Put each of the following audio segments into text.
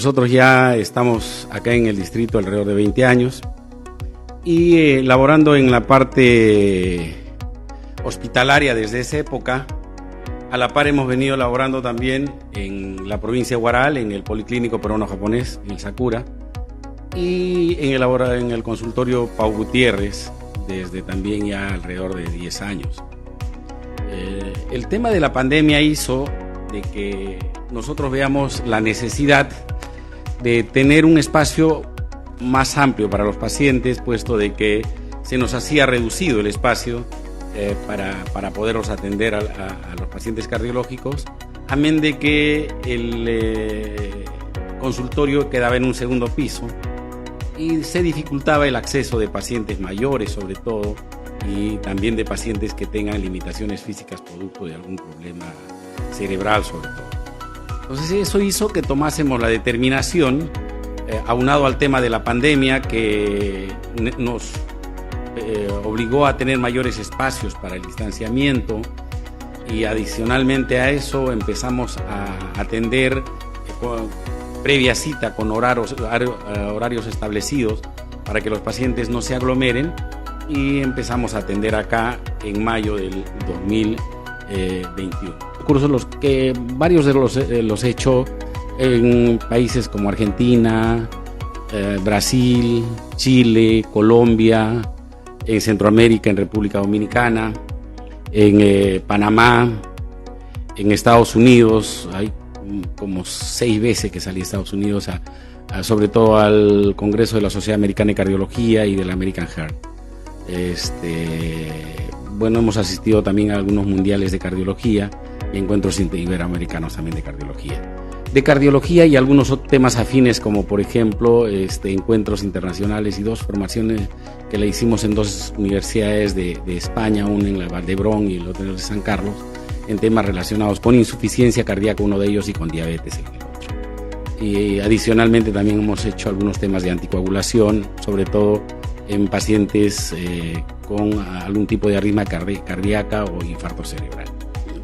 Nosotros ya estamos acá en el distrito alrededor de 20 años y laborando en la parte hospitalaria desde esa época. A la par hemos venido laborando también en la provincia de Huaral, en el Policlínico Peruano-Japonés, en el Sakura, y en el consultorio Pau Gutiérrez, desde también ya alrededor de 10 años. El tema de la pandemia hizo de que nosotros veamos la necesidad de tener un espacio más amplio para los pacientes, puesto de que se nos hacía reducido el espacio para poderlos atender a los pacientes cardiológicos, amén de que el consultorio quedaba en un segundo piso y se dificultaba el acceso de pacientes mayores sobre todo, y también de pacientes que tengan limitaciones físicas producto de algún problema cerebral sobre todo. Entonces eso hizo que tomásemos la determinación, aunado al tema de la pandemia, que nos obligó a tener mayores espacios para el distanciamiento, y adicionalmente a eso empezamos a atender previa cita con horarios establecidos para que los pacientes no se aglomeren, y empezamos a atender acá en mayo del 2021. Cursos varios de los he hecho en países como Argentina, Brasil, Chile, Colombia, en Centroamérica, en República Dominicana, en Panamá, en Estados Unidos. Hay como 6 veces que salí a Estados Unidos, sobre todo al Congreso de la Sociedad Americana de Cardiología y del American Heart. Bueno, hemos asistido también a algunos mundiales de cardiología y encuentros iberoamericanos también de cardiología y algunos temas afines, como por ejemplo encuentros internacionales y 2 formaciones que le hicimos en 2 universidades de España, una en la Valdebrón y el otro en San Carlos, en temas relacionados con insuficiencia cardíaca, uno de ellos, y con diabetes en el otro. Y adicionalmente también hemos hecho algunos temas de anticoagulación, sobre todo en pacientes con algún tipo de arritmia cardíaca o infarto cerebral.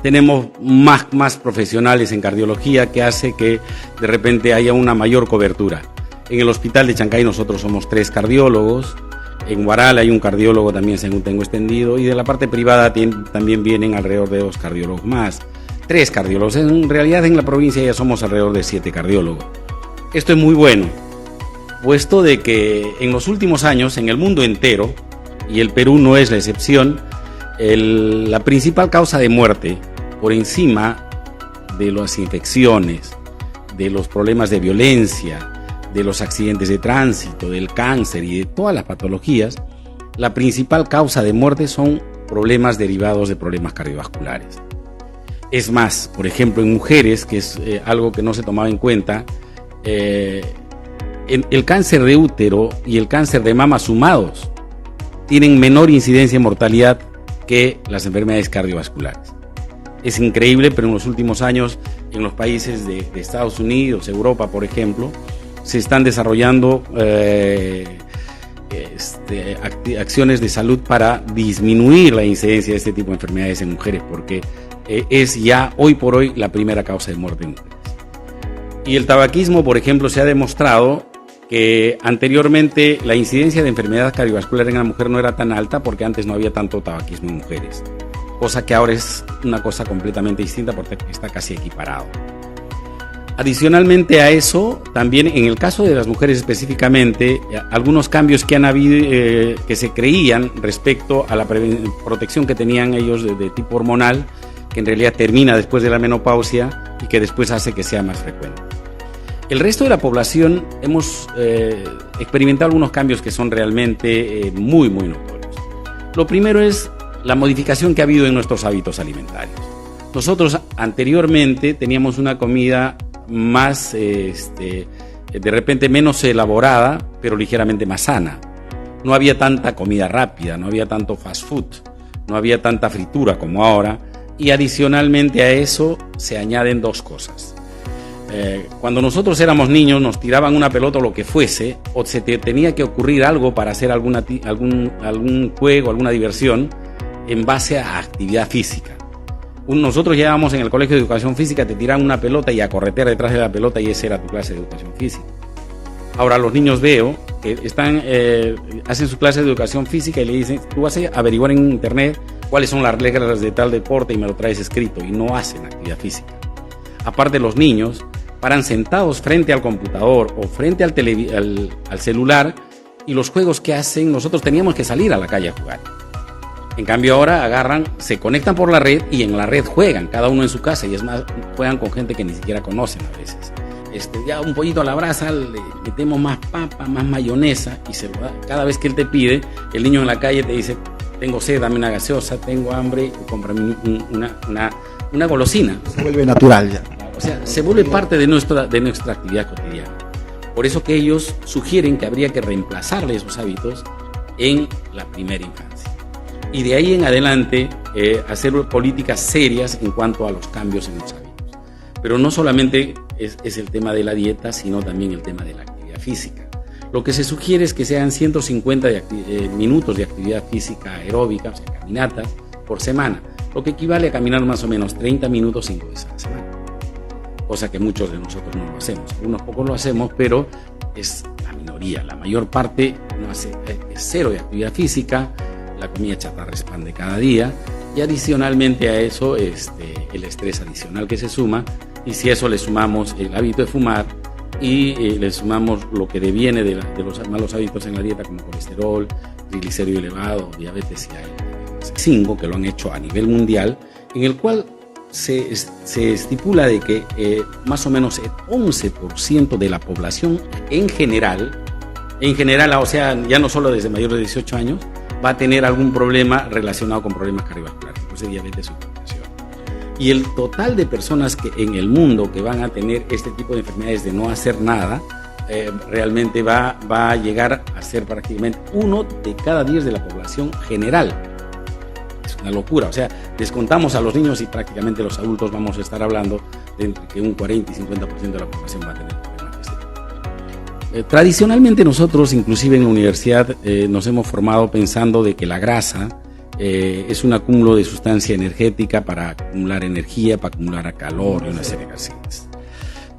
Tenemos más profesionales en cardiología, que hace que de repente haya una mayor cobertura. En el hospital de Chancay nosotros somos 3 cardiólogos, en Huaral hay un cardiólogo también, según tengo extendido, y de la parte privada también vienen alrededor de 2 cardiólogos más, 3 cardiólogos. En realidad en la provincia ya somos alrededor de 7 cardiólogos. Esto es muy bueno, puesto de que en los últimos años en el mundo entero, y el Perú no es la excepción, la principal causa de muerte, por encima de las infecciones, de los problemas de violencia, de los accidentes de tránsito, del cáncer y de todas las patologías, la principal causa de muerte son problemas derivados de problemas cardiovasculares. Es más, por ejemplo, en mujeres, que es algo que no se tomaba en cuenta, el cáncer de útero y el cáncer de mama sumados tienen menor incidencia en mortalidad que las enfermedades cardiovasculares. Es increíble, pero en los últimos años en los países de Estados Unidos, Europa, por ejemplo, se están desarrollando acciones de salud para disminuir la incidencia de este tipo de enfermedades en mujeres, porque es ya hoy por hoy la primera causa de muerte en mujeres. Y el tabaquismo, por ejemplo, se ha demostrado que anteriormente la incidencia de enfermedad cardiovascular en la mujer no era tan alta, porque antes no había tanto tabaquismo en mujeres, cosa que ahora es una cosa completamente distinta porque está casi equiparado. Adicionalmente a eso, también en el caso de las mujeres específicamente, algunos cambios que han habido, que se creían respecto a la protección que tenían ellos de tipo hormonal, que en realidad termina después de la menopausia y que después hace que sea más frecuente. El resto de la población hemos experimentado algunos cambios que son realmente muy notorios. Lo primero es la modificación que ha habido en nuestros hábitos alimentarios. Nosotros anteriormente teníamos una comida más, de repente menos elaborada, pero ligeramente más sana. No había tanta comida rápida, no había tanto fast food, no había tanta fritura como ahora, y adicionalmente a eso se añaden 2 cosas. Cuando nosotros éramos niños nos tiraban una pelota o lo que fuese, o se te tenía que ocurrir algo para hacer algún juego, alguna diversión en base a actividad física. Nosotros llevábamos en el colegio de educación física, te tiraban una pelota y a corretear detrás de la pelota y esa era tu clase de educación física. Ahora los niños veo que hacen su clase de educación física y le dicen, tú vas a averiguar en internet cuáles son las reglas de tal deporte y me lo traes escrito, y no hacen actividad física. Aparte, los niños paran sentados frente al computador o frente al celular, y los juegos que hacen, nosotros teníamos que salir a la calle a jugar. En cambio ahora agarran, se conectan por la red y en la red juegan, cada uno en su casa, y es más, juegan con gente que ni siquiera conocen a veces. Ya un pollito a la brasa, le metemos más papa, más mayonesa, y se lo da. Cada vez que él te pide, el niño en la calle te dice, tengo sed, dame una gaseosa, tengo hambre, cómprame una golosina. Se vuelve natural ya. O sea, se vuelve parte de nuestra actividad cotidiana. Por eso que ellos sugieren que habría que reemplazarle esos hábitos en la primera infancia. Y de ahí en adelante hacer políticas serias en cuanto a los cambios en los hábitos. Pero no solamente es el tema de la dieta, sino también el tema de la actividad física. Lo que se sugiere es que sean 150 minutos de actividad física aeróbica, o sea, caminatas, por semana, lo que equivale a caminar más o menos 30 minutos 5 veces a la semana. Cosa que muchos de nosotros no lo hacemos. Unos pocos lo hacemos, pero es la minoría. La mayor parte no hace, es cero de actividad física, la comida chatarra expande cada día, y adicionalmente a eso el estrés adicional que se suma, y si a eso le sumamos el hábito de fumar y le sumamos lo que deviene de los malos hábitos en la dieta, como colesterol, triglicérido elevado, diabetes y diabetes 5, que lo han hecho a nivel mundial, en el cual se estipula de que más o menos el 11% de la población en general, o sea, ya no solo desde mayores de 18 años, va a tener algún problema relacionado con problemas cardiovasculares, pues diabetes o hipertensión. Y el total de personas que en el mundo que van a tener este tipo de enfermedades de no hacer nada, realmente va a llegar a ser prácticamente 1 de cada 10 de la población general. Es una locura, o sea, descontamos a los niños y prácticamente los adultos vamos a estar hablando de que un 40 y 50% de la población va a tener problemas de este tipo. Tradicionalmente nosotros, inclusive en la universidad, nos hemos formado pensando de que la grasa es un acúmulo de sustancia energética para acumular energía, para acumular calor y una serie de gases.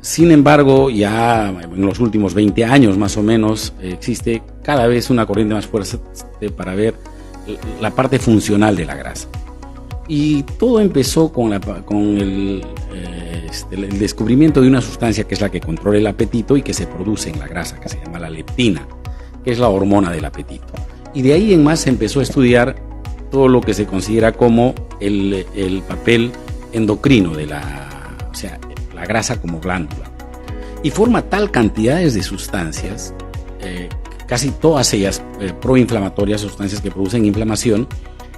Sin embargo, ya en los últimos 20 años más o menos, existe cada vez una corriente más fuerte para ver la parte funcional de la grasa. Y todo empezó con el descubrimiento de una sustancia que es la que controla el apetito y que se produce en la grasa, que se llama la leptina, que es la hormona del apetito. Y de ahí en más se empezó a estudiar todo lo que se considera como el papel endocrino de o sea, la grasa como glándula. Y forma tal cantidades de sustancias, casi todas ellas proinflamatorias, sustancias que producen inflamación,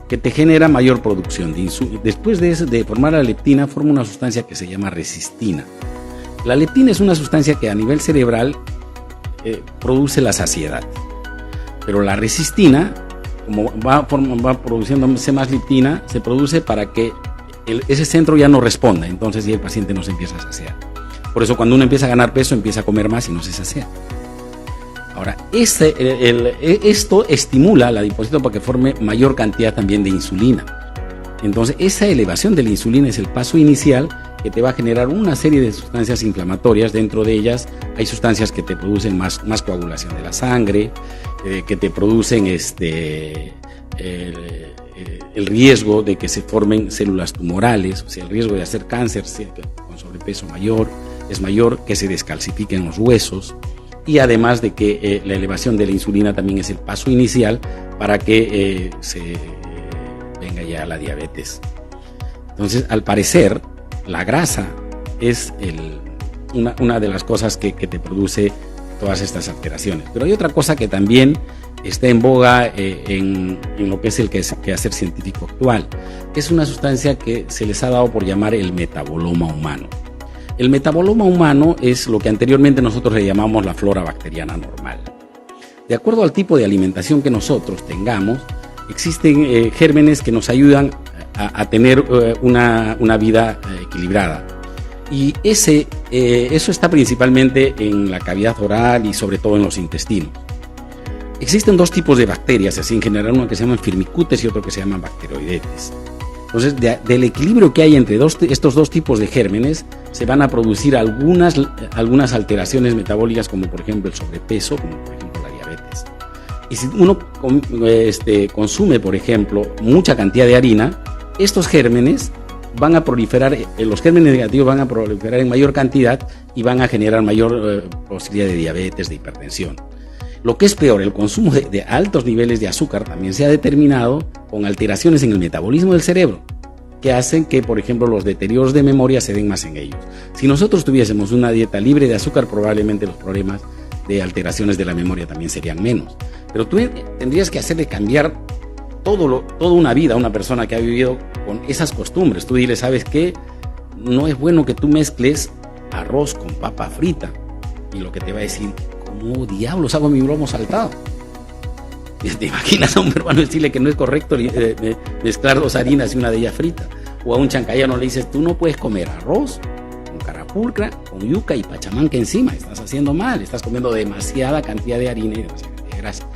que te genera mayor producción de insulina. Después de formar la leptina, forma una sustancia que se llama resistina. La leptina es una sustancia que a nivel cerebral produce la saciedad, pero la resistina, como va produciéndose más leptina, se produce para que ese centro ya no responda, entonces ya el paciente no se empieza a saciar. Por eso cuando uno empieza a ganar peso, empieza a comer más y no se sacia. Ahora, esto estimula al adipocito para que forme mayor cantidad también de insulina. Entonces, esa elevación de la insulina es el paso inicial que te va a generar una serie de sustancias inflamatorias. Dentro de ellas hay sustancias que te producen más coagulación de la sangre, que te producen el riesgo de que se formen células tumorales, o sea, el riesgo de hacer cáncer con sobrepeso es mayor, que se descalcifiquen los huesos. Y además de que la elevación de la insulina también es el paso inicial para que se venga ya la diabetes. Entonces, al parecer, la grasa es una de las cosas que te produce todas estas alteraciones. Pero hay otra cosa que también está en boga en lo que es el quehacer científico actual, que es una sustancia que se les ha dado por llamar el metaboloma humano. El metaboloma humano es lo que anteriormente nosotros le llamamos la flora bacteriana normal. De acuerdo al tipo de alimentación que nosotros tengamos, existen gérmenes que nos ayudan a tener una vida equilibrada. Y eso está principalmente en la cavidad oral y sobre todo en los intestinos. Existen dos tipos de bacterias, así en general, uno que se llama Firmicutes y otro que se llama Bacteroidetes. Entonces, del equilibrio que hay entre estos dos tipos de gérmenes, se van a producir algunas alteraciones metabólicas, como por ejemplo el sobrepeso, como por ejemplo la diabetes. Y si uno consume, por ejemplo, mucha cantidad de harina, estos gérmenes van a proliferar, los gérmenes negativos van a proliferar en mayor cantidad y van a generar mayor posibilidad de diabetes, de hipertensión. Lo que es peor, el consumo de altos niveles de azúcar también se ha determinado con alteraciones en el metabolismo del cerebro, que hacen que, por ejemplo, los deterioros de memoria se den más en ellos. Si nosotros tuviésemos una dieta libre de azúcar, probablemente los problemas de alteraciones de la memoria también serían menos. Pero tú tendrías que hacerle cambiar toda una vida a una persona que ha vivido con esas costumbres. Tú dile, ¿sabes qué? No es bueno que tú mezcles arroz con papa frita. Y lo que te va a decir, ¿cómo diablos hago mi lomo saltado? ¿Te imaginas a un peruano decirle que no es correcto mezclar dos harinas y una de ellas frita? O a un chancayano le dices, tú no puedes comer arroz con carapulcra, con yuca y pachamanca encima. Estás haciendo mal, estás comiendo demasiada cantidad de harina y demasiada cantidad de grasa.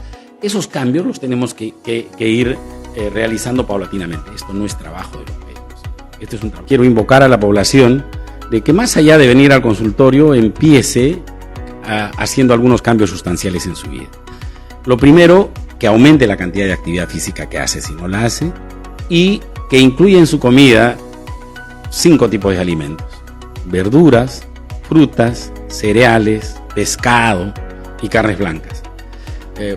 Esos cambios los tenemos que ir realizando paulatinamente. Esto no es trabajo de los médicos. Esto es un trabajo. Quiero invocar a la población de que más allá de venir al consultorio, empiece haciendo algunos cambios sustanciales en su vida. Lo primero, que aumente la cantidad de actividad física que hace si no la hace, y que incluya en su comida 5 tipos de alimentos: verduras, frutas, cereales, pescado y carnes blancas.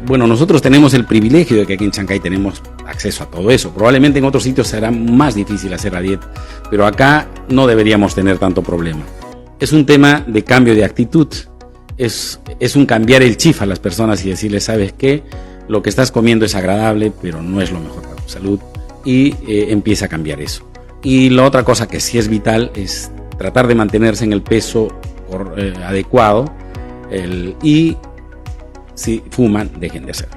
Bueno, nosotros tenemos el privilegio de que aquí en Chancay tenemos acceso a todo eso. Probablemente en otros sitios será más difícil hacer la dieta, pero acá no deberíamos tener tanto problema. Es un tema de cambio de actitud, es un cambiar el chip a las personas y decirles, ¿sabes qué? Lo que estás comiendo es agradable, pero no es lo mejor para tu salud, y empieza a cambiar eso. Y la otra cosa que sí es vital es tratar de mantenerse en el peso adecuado, y si fuman, dejen de hacerlo.